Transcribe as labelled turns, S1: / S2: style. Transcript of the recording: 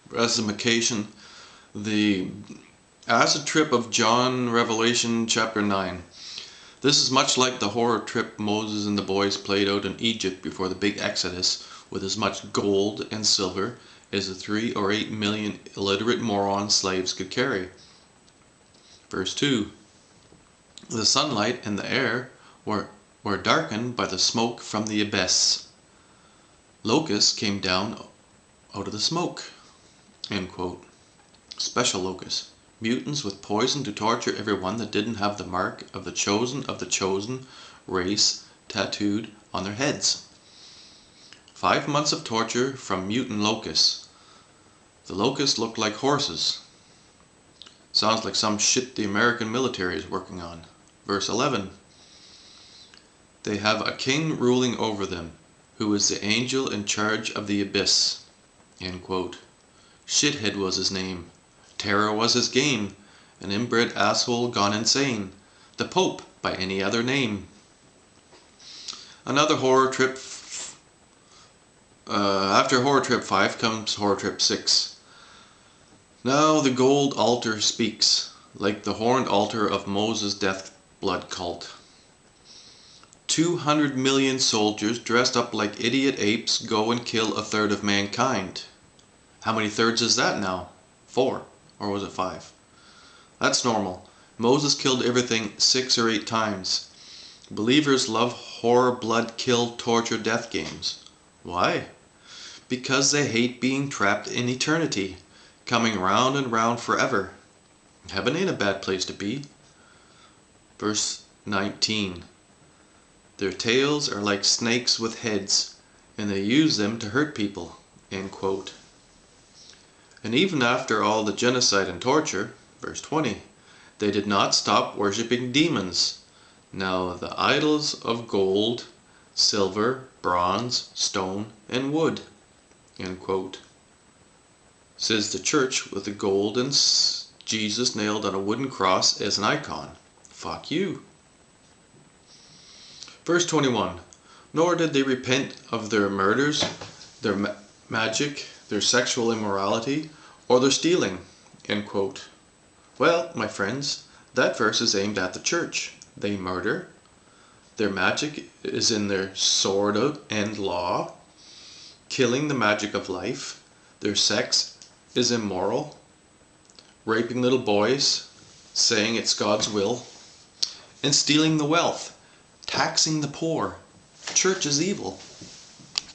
S1: Resumication, the acid trip of John, Revelation chapter 9. This is much like the horror trip Moses and the boys played out in Egypt before the big Exodus, with as much gold and silver as the 3 or 8 million illiterate moron slaves could carry. Verse 2. The sunlight and the air were darkened by the smoke from the abyss. Locusts came down out of the smoke. End quote. Special locusts. Mutants with poison to torture everyone that didn't have the mark of the chosen race tattooed on their heads. 5 months of torture from mutant locusts. The locusts looked like horses. Sounds like some shit the American military is working on. Verse 11. They have a king ruling over them, who is the angel in charge of the abyss. End quote. Shithead was his name. Terror was his game. An inbred asshole gone insane. The Pope by any other name. Another horror trip. After horror trip 5 comes horror trip 6. Now the gold altar speaks, like the horned altar of Moses' death blood cult. 200 million soldiers dressed up like idiot apes go and kill a third of mankind. How many thirds is that now? 4. Or was it 5? That's normal. Moses killed everything 6 or 8 times. Believers love horror, blood, kill, torture, death games. Why? Because they hate being trapped in eternity, coming round and round forever. Heaven ain't a bad place to be. Verse 19. Their tails are like snakes with heads, and they use them to hurt people. End quote. And even after all the genocide and torture, verse 20, they did not stop worshipping demons. Now the idols of gold, silver, bronze, stone, and wood. End quote. Says the church with the gold and Jesus nailed on a wooden cross as an icon. Fuck you. Verse 21. Nor did they repent of their murders, their magic, their sexual immorality, or their stealing. End quote. Well, my friends, that verse is aimed at the church. They murder. Their magic is in their sword and law, killing the magic of life. Their sex is immoral, raping little boys, saying it's God's will, and stealing the wealth, taxing the poor. Church is evil.